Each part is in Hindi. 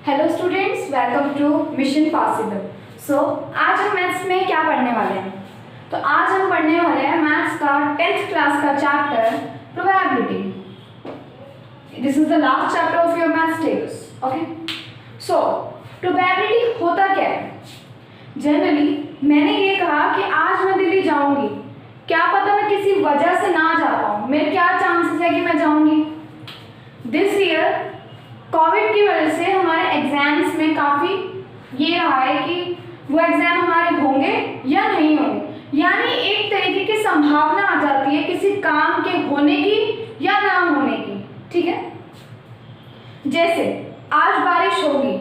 Hello students, welcome to mission possible. आज हम मैथ्स में क्या पढ़ने वाले हैं? तो आज हम पढ़ने वाले हैं मैथ्स का 10th क्लास का chapter probability. This is the last chapter of your maths tables. Okay, so probability होता क्या है? जनरली मैंने ये कहा कि आज मैं दिल्ली जाऊंगी, क्या पता मैं किसी वजह से ना जा पाऊँ, मेरे क्या चांसेस है कि मैं जाऊंगी। दिस ईयर कोविड की वजह से हमारे एग्जाम्स में काफ़ी ये रहा है कि वो एग्ज़ाम हमारे होंगे या नहीं होंगे, यानी एक तरीके की संभावना आ जाती है किसी काम के होने की या ना होने की। ठीक है, जैसे आज बारिश होगी,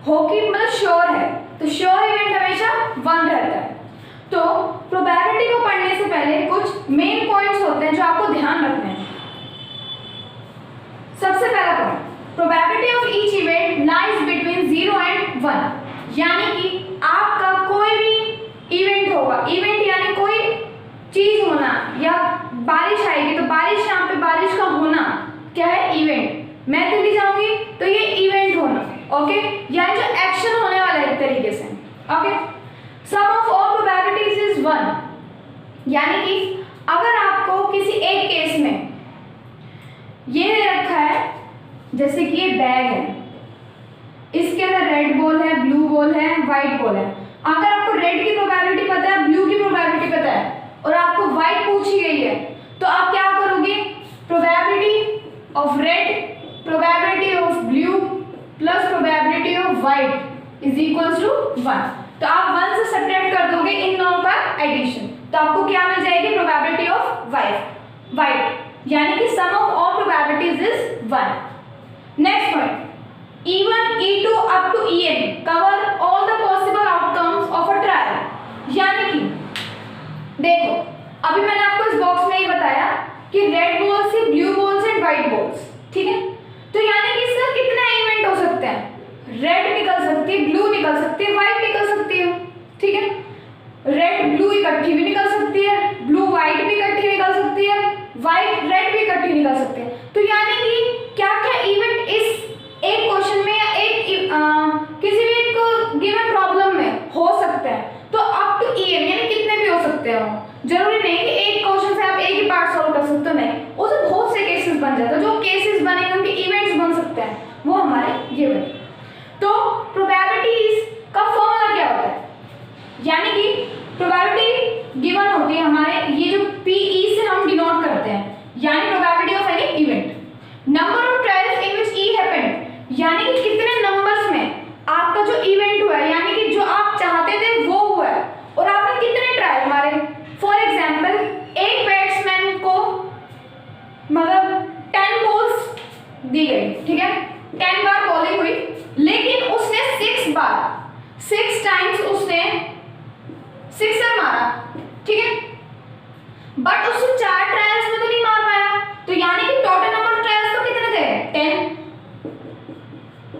मतलब श्योर है, तो श्योर इवेंट हमेशा 1 रहता है। तो प्रोबेबिलिटी को पढ़ने से पहले कुछ मेन पॉइंट्स होते हैं जो आपको ध्यान रखने हैं। सबसे पहला point, probability of each event lies between 0 and 1, यानी कि आपका कोई भी इवेंट होगा, इवेंट यानी कोई चीज होना, या बारिश आएगी तो बारिश, यहाँ पे बारिश का होना क्या है? इवेंट। मैं दिल्ली जाऊंगी तो ये इवेंट होना, ओके, यानी जो एक्शन होने वाला है एक तरीके से। Okay, sum of all probabilities is 1, यानी कि अगर आपको किसी एक केस में ये दे रखा है, जैसे कि ये बैग है, इसके अंदर रेड बॉल है, ब्लू बॉल है, व्हाइट बॉल है। अगर आपको रेड की प्रोबेबिलिटी पता है, ब्लू की प्रोबेबिलिटी पता है और आपको व्हाइट पूछी गई है, तो आप क्या करोगे? Probability of red, probability of blue plus probability of white is equals to 1। तो आप 1 से सब्ट्रैक्ट कर दोगे इन दोनों का एडिशन, तो आपको क्या मिल जाएगी? प्रोबेबिलिटी ऑफ व्हाइट, यानी कि sum of all probabilities is 1। Next point, E1, E2 up to En cover all the possible outcomes of a trial, यानी कि देखो, अभी मैंने आपको इस बॉक्स में ये बताया कि रेड बॉल्स से, blue balls and white balls, ठीक है, तो यानी कि इसका कितना इवेंट हो सकते हैं? रेड निकल सकती है, ब्लू निकल सकती है, व्हाइट निकल सकती है। ठीक है, रेड ब्लू इकट्ठी भी निकल सकती है, ब्लू व्हाइट भी इकट्ठी निकल सकती है, व्हाइट रेड भी इकट्ठी निकल सकती है। तो यानी कि क्या क्या इवेंट इस एक क्वेश्चन में या एक किसी भी एक गिवन प्रॉब्लम में हो सकते हैं? तो अप टू En, यानी कितने भी हो सकते हैं। जरूरी नहीं कि एक क्वेश्चन से आप एक ही पार्ट सॉल्व कर सकते हो, नहीं, उसमें बहुत से केसेस बन जाते हैं। जो केसेस बनेंगे उनके इवेंट्स बन सकते हैं, वो हमारे ये बने। तो प्रोबेबिलिटीज का फॉर्मूला क्या होता है? यानी कि प्रोबेबिलिटी गिवन होती है हमारे, ये जो PE से हम डिनोट करते हैं, यानी probability of any event. Number of trials in which E happened, यानी कि कितने नंबर्स में आपका जो इवेंट हुआ है, यानी कि जो आप चाहते थे वो हुआ है, और आपने कितने ट्रायल मारे। फॉर एग्जांपल, एक बैट्समैन को मतलब 10 बॉल्स दी गई, ठीक है, 10 बार बॉलिंग हुई, लेकिन उसने 6 टाइम्स उसने सिक्सर मारा, ठीक है, बट उसने 4 ट्रायल्स में तो नहीं मार पाया। तो यानी कि टोटल नंबर ऑफ ट्रायल्स तो कितने थे? 10,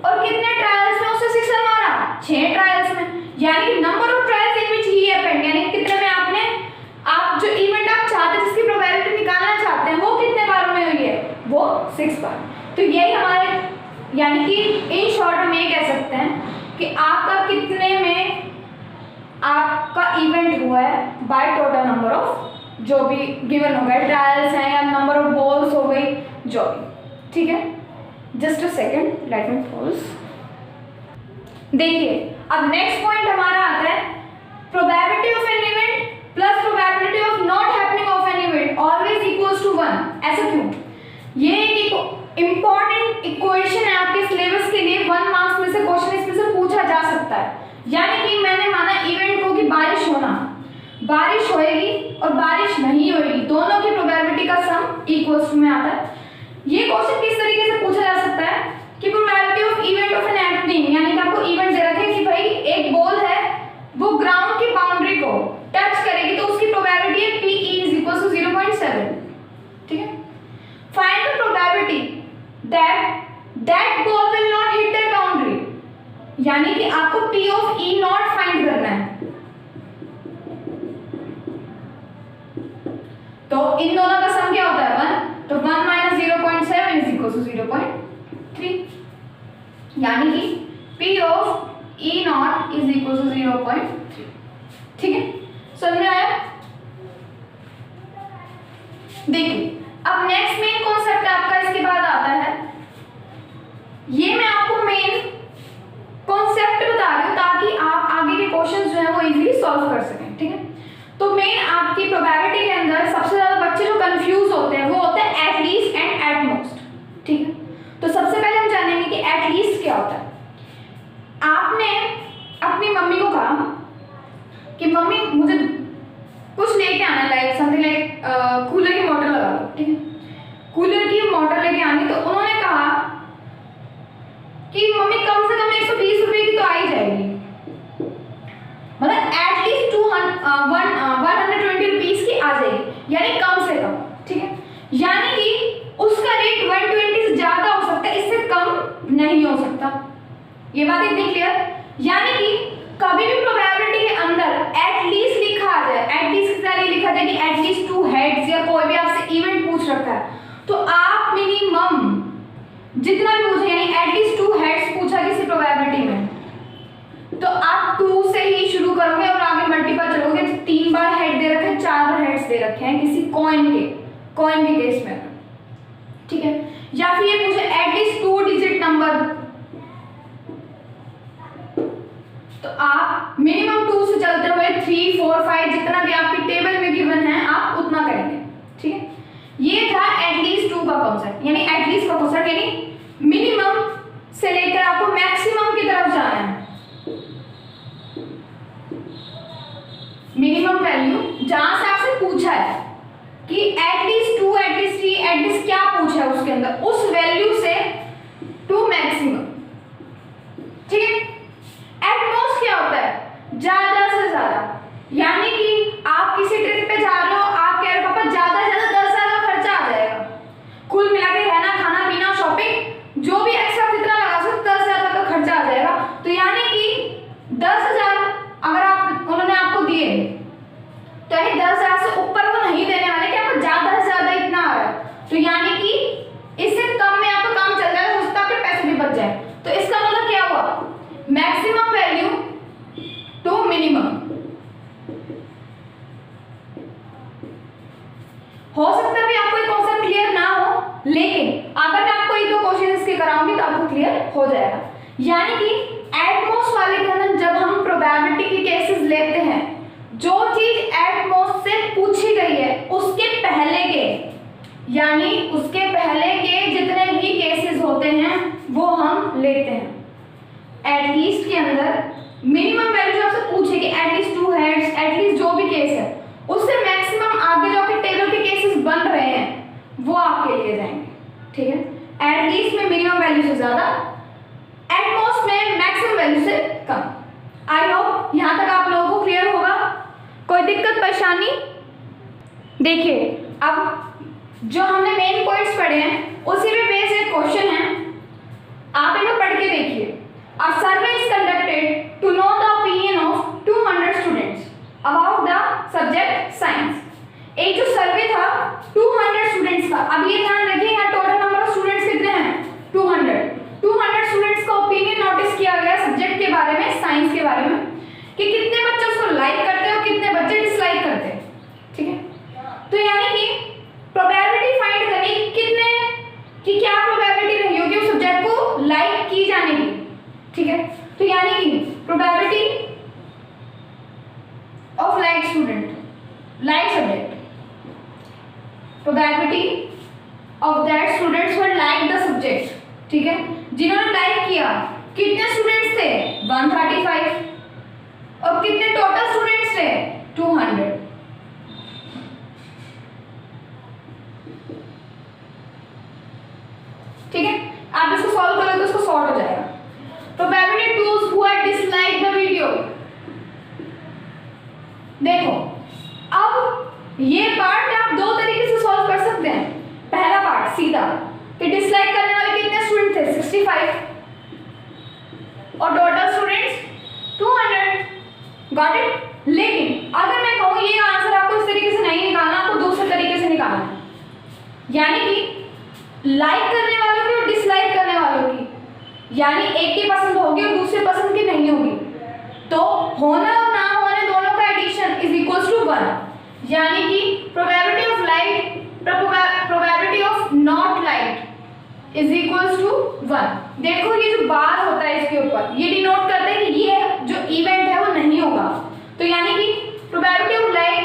और कितने ट्रायल्स में उसने सिक्सर मारा? 6 ट्रायल्स में। यानी कि number of trials in which he happened, यानी कितने में आपने, आप जो इवेंट आप चाहते हैं, जिसकी प्रोबेबिलिटी निकालना चाहते हैं, वो कितने बारों में हुई है? वो 6 बार। तो यही हमारे, यानी कि इन शॉर्ट हम ये कह सकते हैं कि आपका कितने में आपका इवेंट हुआ है बाय टोटल नंबर ऑफ जो भी गिवन हो गए, ट्रायल्स हैं या नंबर ऑफ बॉल्स हो गई, जो भी। ठीक है, just a second, let me pause. देखिए, अब नेक्स्ट पॉइंट हमारा आता है probability of an event plus probability of not happening of an event always equals to 1। ऐसा क्यों? ये एक इंपॉर्टेंट इक्वेशन है आपके सिलेबस के लिए, 1 मार्क्स में से क्वेश्चन इसमें से पूछा जा सकता है। यानी कि मैंने माना इवेंट को कि बारिश होना, बारिश होएगी और बारिश नहीं होएगी, दोनों की प्रोबेबिलिटी का सम इक्वल्स टू में आता है। ये क्वेश्चन किस तरीके से पूछा जा सकता है कि probability of event of an happening, यानी कि आपको इवेंट दे रखे कि भाई एक बॉल है, वो ग्राउंड की बाउंड्री को टच करेगी, तो उसकी प्रोबेबिलिटी है PE इज इक्वल टू 0.7। ठीक है, find the probability that ball will not hit that boundary, यानी कि आपको P of E not find करना है। तो इन दोनों का सम क्या होता है? 1, तो 1 - 0.7 इज इक्वल टू 0.3। यानी कि P of E not is equal to 0.3। ठीक है, समझ में आया? देखिए अब नेक्स्ट मेन कॉन्सेप्ट आपका इसके बाद आता है, ये मैं आपको मेन कॉन्सेप्ट बता रही हूँ ताकि आप आगे के क्वेश्चंस जो है वो इजीली सॉल्व कर सकें। ठीक है, तो मेन आपकी प्रोबेबिलिटी के अंदर सबसे ज्यादा बच्चे जो कंफ्यूज होते हैं वो होते हैं एटलीस्ट एंड एट मोस्ट। ठीक है, तो सबसे पहले हम जानेंगे कि एटलीस्ट क्या होता है। आपने अपनी मम्मी को कहा कि मम्मी मुझे कुछ लेके आना है, लाइक समथिंग लाइक कूलर की मोटर लगा दो। ठीक है, कूलर की मोटर लेके आनी, तो उन्होंने कहा कि मम्मी कम से कम 120 रुपए की तो आ ही जाएगी, मतलब एटलीस्ट 120 रुपीज की आ जाएगी, यानी कम से कम। ठीक है, यानी कि उसका रेट 120 से ज्यादा हो सकता है, इससे कम नहीं हो सकता। ये बात इतनी क्लियर? यानी कि कभी भी प्रोबेबिलिटी के अंदर एटलीस्ट लिखा आ जाए, एटलीस्ट की तरह लिखा जाए कि एटलीस्ट 2 हेड्स, या कोई भी आपसे इवेंट पूछ रखा है तो आप मिनिमम जितना भी पूछे, यानी एटलीस्ट 2 हेड्स पूछा किसी प्रोबेबिलिटी में, तो आप 2 से ही शुरू करोगे और आगे मल्टीपल चलोगे। 3 बार हेड दे रखे हैं, 4 बार हेड्स दे रखे हैं किसी कॉइन के केस में। ठीक है, या फिर ये पूछे एटलीस्ट 2 डिजिट नंबर, तो आप मिनिमम 2 से चलते हुए 3, 4, 5 जितना भी आपकी टेबल में गिवन है आप उतना करेंगे। ठीक है, ये था एटलीस्ट 2 का कॉन्सेप्ट, यानी एटलीस्ट का कॉन्सेप्ट यानी मिनिमम से लेकर आपको मैक्सिमम की तरफ जाना है। मिनिमम वैल्यू जहां से आपसे पूछा है कि एटलीस्ट 2, एटलीस्ट 3, एटलीस्ट क्या पूछा है उसके अंदर, उस वैल्यू से टू मैक्सिमम। ठीक है, एट मोस्ट क्या होता है? ज्यादा से ज्यादा, यानी कि आप किसी ट्रिप पे जा रहे हो, आप कह रहे हो पापा ज्यादा से ज्यादा 10,000 का खर्चा आ जाएगा, कुल मिला के रहना, खाना पीना, शॉपिंग, जो भी एक्स्ट्रा जितना लगा सकते 10,000 का खर्चा आ जाएगा। तो यानी कि 10,000 अगर आप उन्होंने आपको दिए तो यानी 10,000 से ऊपर वो नहीं देने वाले कि आपको ज्यादा से ज्यादा इतना आ रहा है, तो यानी कि इससे कम में आपका काम चल जाएगा, हो सकता है आपके पैसे भी बच जाए। तो इसका मतलब क्या हुआ? Maximum value to minimum. हो सकता है भी आपको ये कॉन्सेप्ट क्लियर ना हो, लेकिन अगर मैं आपको 1-2 क्वेश्चन इसके कराऊंगी तो आपको क्लियर हो जाएगा। यानी कि एटमोस्ट वाले के अंदर जब हम प्रोबेबिलिटी के केसेस लेते हैं, जो चीज एटमोस्ट से पूछी गई है उसके पहले के, यानी उसके पहले के जितने भी केसेस होते हैं वो हम लेते हैं। एटलीस्ट के अंदर मिनिमम वैल्यू जो आपसे पूछेगी, एटलीस्ट 2 हेड्स, एटलीस्ट जो भी केस है, उससे मैक्सिमम आगे जो आपके टेबल के केसेस बन रहे हैं वो आपके लिए जाएंगे। ठीक है, एटलीस्ट में मिनिमम वैल्यू से ज्यादा, एटमोस्ट में मैक्सिमम वैल्यू से कम। आई होप यहां तक आप लोगों को क्लियर होगा। कोई दिक्कत परेशानी? देखिए अब जो हमने मेन पॉइंट्स पढ़े हैं उसी पे बेस्ड एक क्वेश्चन है, आप इनको पढ़ के देखिए। A survey is conducted to know the opinion of 200 students about the subject science. एक जो सर्वे था 200 स्टूडेंट्स का, अब ये ध्यान रखिए यहाँ टोटल नंबर ऑफ स्टूडेंट्स कितने हैं? 200 स्टूडेंट्स का ओपिनियन नोटिस किया गया सब्जेक्ट के बारे में, साइंस के बारे में, कि कितने बच्चे उसको लाइक करते हैं और कितने बच्चे डिसलाइक करते हैं। ठीक है, तो यानी कि प्रोबेबिलिटी फाइंड करनी कितने कि क्या प्रोबेबिलिटी रही होगी उस सब्जेक्ट को लाइक की जाने की। ठीक है, तो यानी कि probability of like student, like subject, probability of that students who like the subject. ठीक है, जिन्होंने लाइक किया कितने स्टूडेंट्स थे? 135। और कितने टोटल स्टूडेंट्स थे? 200। ठीक है, आप इसको सॉल्व करोगे तो इसको सॉर्ट हो जाएगा। Probability those who had disliked the video। देखो अब ये पार्ट आप 2 तरीके से सॉल्व कर सकते हैं। पहला पार्ट सीधा कि डिसलाइक करने वाले कितने स्टूडेंट थे? 65 और टोटल स्टूडेंट्स 200। Got it? लेकिन अगर मैं कहूँ ये आंसर आपको इस तरीके से नहीं निकालना, आपको दूसरे तरीके से निकालना है, यानी कि लाइक करने वालों की और डिसलाइक करने वालों की, यानी एक की पसंद होगी और दूसरे पसंद की नहीं होगी, तो होना और ना होने दोनों का एडिशन इज इक्वल टू 1, यानी कि probability of light probability of not light is equal to 1। देखो ये जो बार होता है इसके ऊपर ये डिनोट करता है कि ये जो इवेंट है वो नहीं होगा, तो यानी कि probability of light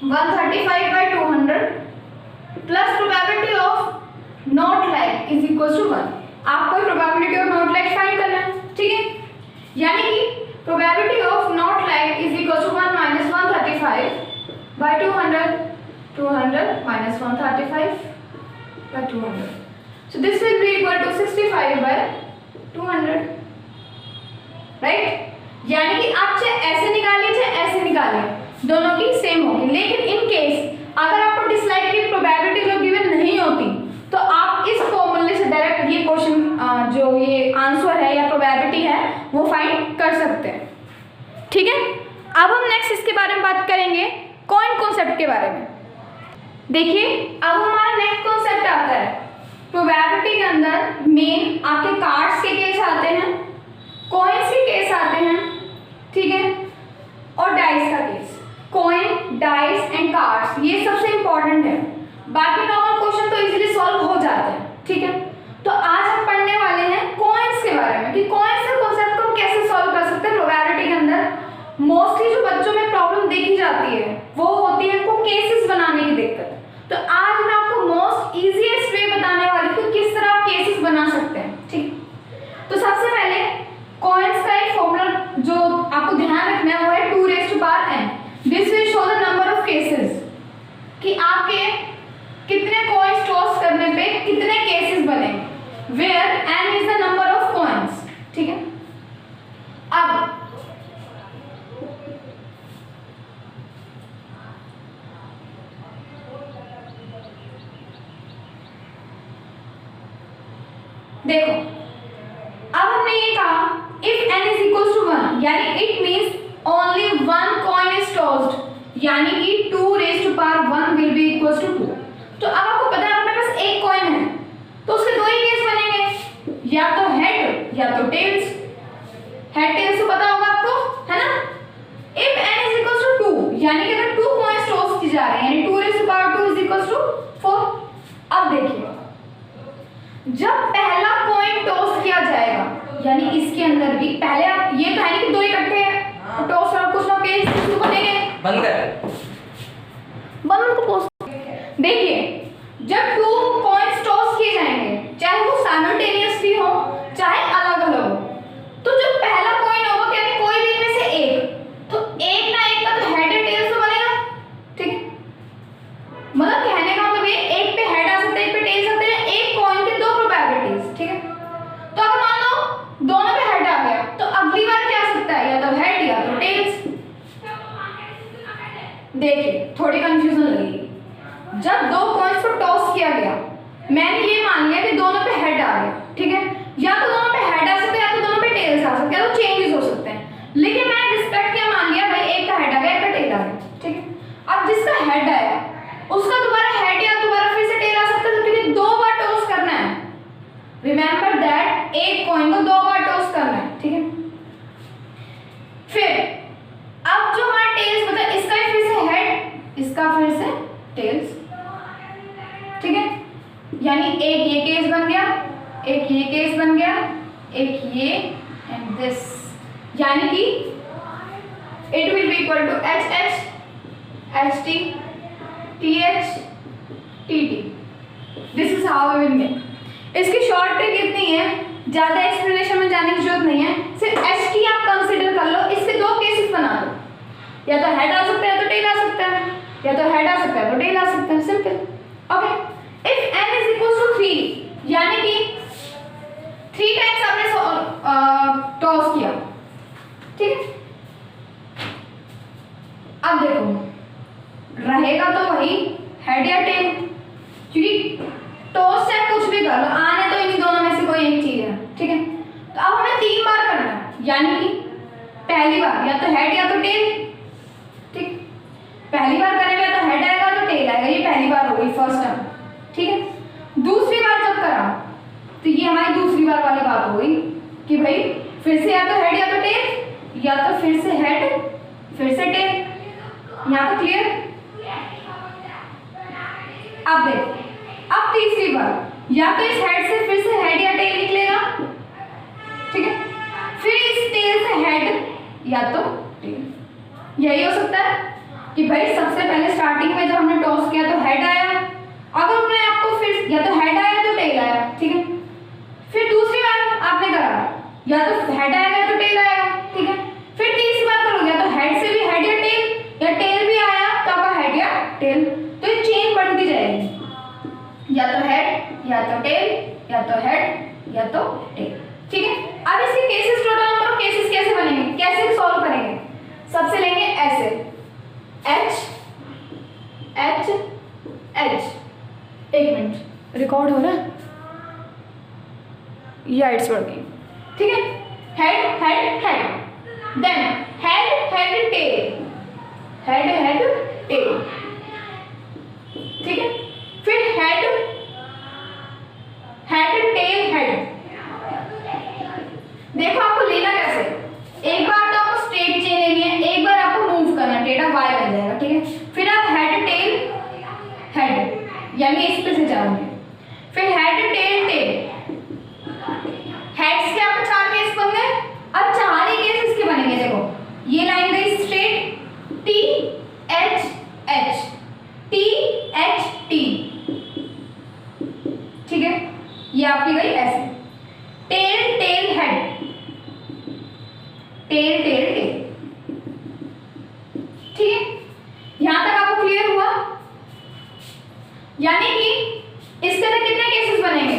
135/200 plus probability of not light is equal to 1। आपको probability of not light find करना है, ठीक है, यानी कि probability of not light is equal to 1 minus 135/200, 200 minus 135/200, so this will be equal to 65/200, right. यानी कि आप चाहे ऐसे निकालिए चाहे ऐसे निकालिए, दोनों की सेम होगी। लेकिन इन केस अगर आपको डिसलाइक की प्रोबेबिलिटी जो गिवन नहीं होती, तो आप इस फॉर्मूले से डायरेक्ट ये क्वेश्चन जो ये आंसर है या प्रोबेबिलिटी है वो फाइंड कर सकते हैं, ठीक है। अब हम नेक्स्ट इसके बारे में बात करेंगे कॉइन कॉन्सेप्ट के बारे में। देखिए अब हमारा नेक्स्ट कॉन्सेप्ट आता है प्रोबेबिलिटी के अंदर मेन आपके कार्ड्स के केस आते हैं, कॉइन्स के केस आते हैं, ठीक है, और डाइस का case. Coin, dice and cards ये सबसे इंपॉर्टेंट है, बाकी नॉर्मल क्वेश्चन तो इजीली सॉल्व हो जाते हैं, ठीक है। तो आज हम पढ़ने वाले हैं कॉइन्स के बारे में कि कॉइन्स के कॉन्सेप्ट को हम कैसे सॉल्व कर सकते हैं प्रोबेबिलिटी के अंदर। मोस्टली जो बच्चों में प्रॉब्लम देखी जाती है वो होती है को केसेस बनाने की दिक्कत। तो आज मैं आपको मोस्ट इजीएस्ट वे बताने वाली हूँ किस तरह आप केसेस बना सकते हैं, ठीक। तो सबसे पहले कॉइन्स का एक फॉर्मूला जो आपको ध्यान रखना है वो है 2n। This will show the number of cases कि आपके कितने कॉइन्स टॉस करने पे कितने केसेस बनेंगे, where n is the number of coins, ठीक है। अब देखो अब हमने ये कहा if n is equal to 1 यानी it means only one coin is tossed, यानी कि 2^1 विल बी इक्वल टू 2। तो अब आपको पता है अपने पास एक कॉइन है तो उसके दो ही केस बनेंगे, या तो हेड या तो टेल्स। हेड टेल्स तो पता होगा आपको, है ना। If n is equal to 2 यानी कि अगर 2 कॉइन्स टॉस की जा रहे हैं यानी 2^2 इज इक्वल टू 4। अब देखिए जब पहला कॉइन टॉस किया जाएगा यानी इसके अंदर भी पहले आप ये तो है नहीं कि दो इकट्ठे हैं टॉस और कुछ ना केस बनेंगे। बंद कर बंद को पोस्ट। देखिए जब 2 कॉइन्स टॉस किए जाएंगे चाहे वो साइमल्टेनियसली हो चाहे अलग अलग हो, तो जो पहला कॉइन होगा यानी कोई भी इनमें से एक, तो एक ना एक का तो हेड एंड टेल्स तो बनेगा, ठीक है। मतलब कहने का मतलब ये एक पे हेड आ सकता है एक पे टेल सकते हैं, एक कॉइन के दो प्रोबेबिलिटीज, ठीक है। तो अगर मान लो दोनों पे हेड आ गया तो अगली बार क्या आ सकता है या तो हेड या तो टेल्स। देखिए थोड़ी कंफ्यूजन लगेगी। जब दो कॉइन्स को टॉस किया गया मैंने ये मान लिया कि दोनों पे हेड आ गया, ठीक है, या तो दोनों पे हेड आ सकते हैं या तो दोनों पे टेल्स आ सकते हैं, तो चेंजेस हो सकते हैं। लेकिन मैंने रिस्पेक्ट किया मान लिया भाई एक का हेड आ गया एक का टेल आ गया, ठीक है। अब जिसका हेड आया उसका दोबारा हेड या दोबारा फिर से टेल आ सकता है, तो क्योंकि 2 बार टॉस करना है। रिमेंबर दैट एक कॉइन को 2 बार टॉस करना है, ठीक है। फिर अब जो हमारा टेल्स बचा इसका फिर से हेड इसका फिर से टेल्स, ठीक है। यानी एक ये केस बन गया एक ये केस बन गया एक ये एंड दिस, यानी कि it will be equal to HH HT TH TT। This is how we will make. इसकी शॉर्ट ट्रिक इतनी है, ज्यादा एक्सप्लेनेशन में जाने की जरूरत नहीं है, सिर्फ HT आप कंसीडर कर लो, इसके दो केसेस बना दो, या तो हेड आ सकता है तो टेल आ सकता है, या तो हेड आ सकता है तो टेल आ सकता है, simple. Okay if n is equal to 3 यानी कि 3 टाइम्स आपने टॉस किया, ठीक है। अब देखो रहेगा तो वही हेड या टेल, क्योंकि टॉस से कुछ भी कर लो आने तो इन्हीं दोनों में से कोई एक चीज है, ठीक है। तो अब हमें 3 बार करना है, यानी कि पहली बार या तो हेड या तो टेल, ठीक। पहली बार करेंगे या तो हेड आएगा तो टेल आएगा, ये पहली बार हो गई फर्स्ट टर्म, ठीक है। दूसरी बार जब करा तो ये हमारी दूसरी बार वाली बात हो गई कि भाई फिर से या तो हेड या तो टेल, या तो फिर से हेड फिर से टेल। यहाँ तो क्लियर। अब देखो, अब तीसरी बार या तो इस हेड से फिर से हेड या टेल निकलेगा, ठीक है, फिर इस टेल से हेड या तो टेल। यही हो सकता है कि भाई सबसे पहले स्टार्टिंग में जब हमने टॉस किया तो हेड आया, अगर उन्होंने आपको फिर या तो हेड आया तो टेल आया, ठीक है, फिर दूसरी बार आपने करा या तो हेड आएगा या तो टेल आएगा, ठीक है, फिर तीसरी बार करोगे या तो हेड से भी हेड या टेल भी आया तो आपका हेड या टेल। तो ये चेन बढ़ती जाएगी, या तो हेड या तो टेल या तो हेड या तो टेल, ठीक है। अब इसके केसेस टोटल नंबर केसेस कैसे बनेंगे, कैसे सॉल्व करेंगे? सबसे लेंगे ऐसे एच एच एच, एक मिनट रिकॉर्ड हो रहा है या इट्स वर्किंग, ठीक है। Head head head, then head head tail, head head tail, ठीक है, फिर हेड हेड टेल हेड। देखो आपको लेना कैसे, एक बार तो आपको स्ट्रेट चेन लेनी है, एक बार आपको मूव करना है, टेढ़ा वाई बन जाएगा, ठीक है। फिर आप हेड टेल हेड यानी इस पे से जाओगे, फिर हेड टेल टेल। हेड्स के आपको 4 केस बन गए, अब 4 ही केस इसके बनेंगे। देखो ये लाइन गई straight, T H H, T H T, ठीक है, ये आपकी गई ऐसे। Tail tail head, tail tail tail, ठीक है। यहां तक आपको क्लियर हुआ? यानी कि इसके अंदर कितने केसेस बनेंगे?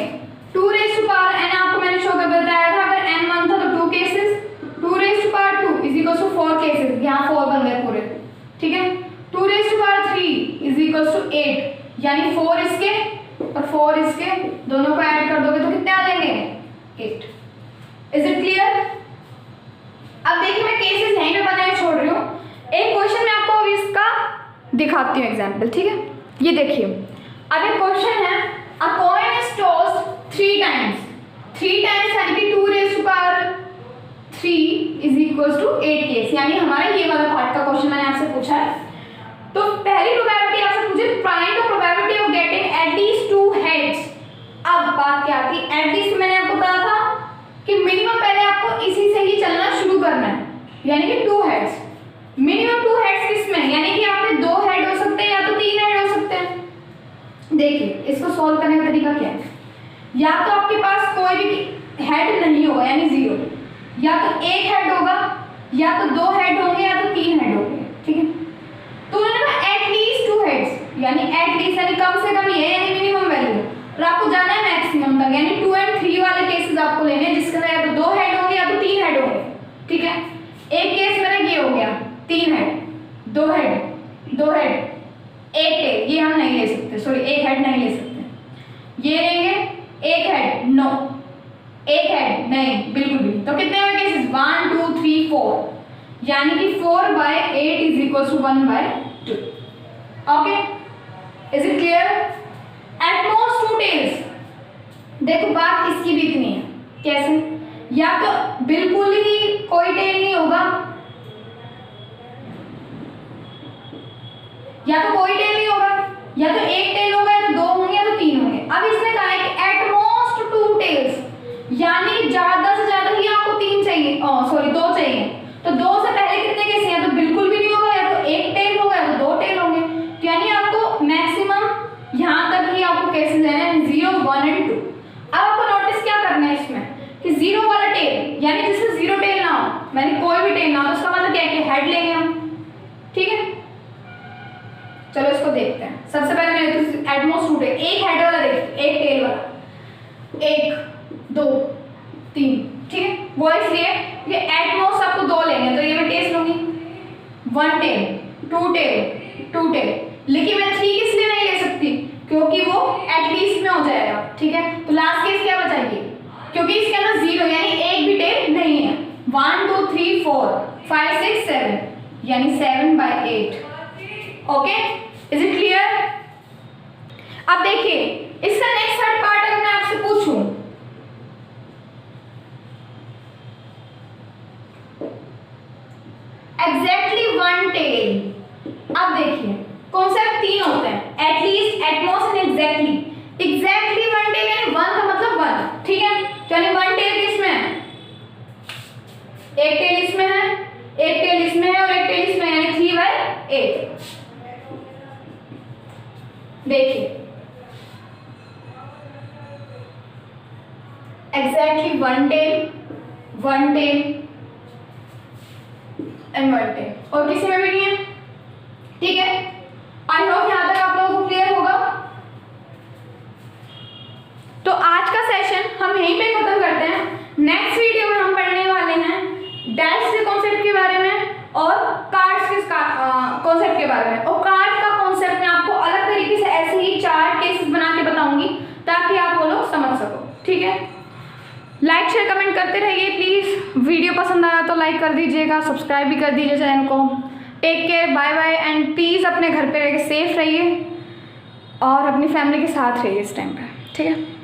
2 रेज़ टू पावर n, आपको मैंने शो कर बताया था, अगर n 1 था तो 2 cases, 2 raise to power 2 is equal to 4 cases, यहाँ 4 बन गए पूरे, ठीक है। 2 raise to power 3 is equal to 8, यानी 4 इसके और 4 इसके दोनों को ऐड कर दोगे तो कितने आ जाएंगे? 8। Is it clear? अब देखिए मैं केसेस यहीं पे बनाए छोड़ रही हूँ, एक क्वेश्चन मैं आपको अभी इसका दिखाती हूँ एग्जाम्पल, ठीक है। ये देखिए, अब एक क्वेश्चन है, a coin is tossed 3 times, 3 times यानी कि 2 raise to power 3 is equal to 8 case, यानी हमारा ये वाला पार्ट का क्वेश्चन मैंने आपसे पूछा है। तो पहली प्रोबेबिलिटी आपसे पूछे, find the probability of getting at least 2 heads. अब बात क्या आती है, एटलीस्ट मैंने आपको कहा था कि मिनिमम पहले आपको इसी से ही चलना शुरू करना है, यानी कि 2 हेड्स, मिनिमम 2 हेड्स किसमें, यानी कि आप में 2 हेड हो सकते हैं या तो 3 हेड हो सकते हैं। देखिए इसको सॉल्व करने का तरीका क्या है, या तो आपके पास कोई भी हेड नहीं होगा यानी 0, या तो 1 हेड होगा, या तो 2 हेड होंगे, या तो 3 हेड होंगे, ठीक है। तो उन्होंने कहा एटलीस्ट 2 हेड्स, यानी एटलीस्ट यानी कम से कम ये यानी मिनिमम वैल्यू, और आपको जाना है मैक्सिमम तक, यानी 2 और 3 वाले केसेस आपको लेने हैं जिसके अंदर या तो 2 हेड होंगे या तो 3 हेड होंगे, ठीक है। एक केस मेरा ये हो गया 3 हेड, 2 हेड, 2 हेड, 1 टेल, ये हम नहीं ले सकते, सॉरी 1 हेड नहीं ले सकते, ये लेंगे 1 हेड, नो 1 हेड नहीं बिल्कुल भी। तो कितने हुए केसेस, 1 2 3 4, यानी कि 4/8 is equal to 1/2। Okay, is it clear? At most 2 tails. देखो बात इसकी भी इतनी है, कैसे, या तो बिल्कुल ही कोई टेल नहीं होगा, या तो कोई टेल नहीं होगा, या तो 1 टेल होगा, या तो 2 होंगे, या तो 3 होंगे। अब इसने कहा है कि एट मोस्ट 2 टेल्स, यानी ज्यादा से ज्यादा ही आपको 3 चाहिए, सॉरी 2 चाहिए। तो 2 से पहले कितने केस, या तो बिल्कुल भी नहीं होगा, या तो 1 टेल होगा, या तो 2 टेल होंगे। तो यानी आपको मैक्सिमम यहाँ तक ही आपको केसेस लेने हैं, 0 1 और 2। अब आपको नोटिस क्या करना है इसमें कि 0 वाला टेल, यानी जिसमें 0 टेल ना हो, मैंने कोई भी टेल ना हो, तो उसका मतलब क्या है कि हेड लेंगे हम, ठीक है। चलो इसको देखते हैं। सबसे पहले मैं एटमोस्ट 2 टेल, 1 हेड वाला देखते, 1 टेल वाला, 1 2 3, ठीक है। वो इसलिए ये एटमोस्ट आपको 2 लेंगे, तो ये मैं टेस्ट लूंगी, 1 टेल 2 टेल 2 टेल, लेकिन मैं 3 इसलिए नहीं ले सकती क्योंकि वो एटलीस्ट में हो जाएगा, ठीक है। तो लास्ट केस क्या बचाएगी, क्योंकि इसके अंदर 0 यानी एक भी टेल नहीं है, 1 2 3 4 5 6 7, यानी 7/8। Okay, is it clear? अब देखिए इसका नेक्स्ट थर्ड पार्ट अगर मैं आपसे पूछूं एग्जैक्टली वन टेल। अब देखिए कॉन्सेप्ट तीन होते हैं, at least, at most and exactly. Exactly one tail यानी वन का मतलब वन, ठीक है। यानी वन टेल किसमें है, एक टेल इसमें है, एक टेल इसमें है और एक टेल इसमें, यानी 3/8। देखिए exactly one tail and one tail, और किसी में भी नहीं है, ठीक है। आई होप यहां तक आप लोगों को क्लियर होगा। तो आज का सेशन हम यहीं पे खत्म करते हैं। नेक्स्ट वीडियो में हम पढ़ने वाले हैं डैश के कॉन्सेप्ट के बारे में और कार्ड्स के कॉन्सेप्ट के बारे में। और कार्ड का कॉन्सेप्ट मैं आपको अलग तरीके से ऐसे ही 4 केसेस बना के बताऊंगी ताकि आप वो लोग समझ सको, ठीक है। लाइक शेयर कमेंट करते रहिए प्लीज़। वीडियो पसंद आया तो लाइक कर दीजिएगा, सब्सक्राइब भी कर दीजिए चैनल को। Take care, bye bye and please अपने घर पे रह के सेफ रहिए और अपनी फैमिली के साथ रहिए इस टाइम पे, ठीक है।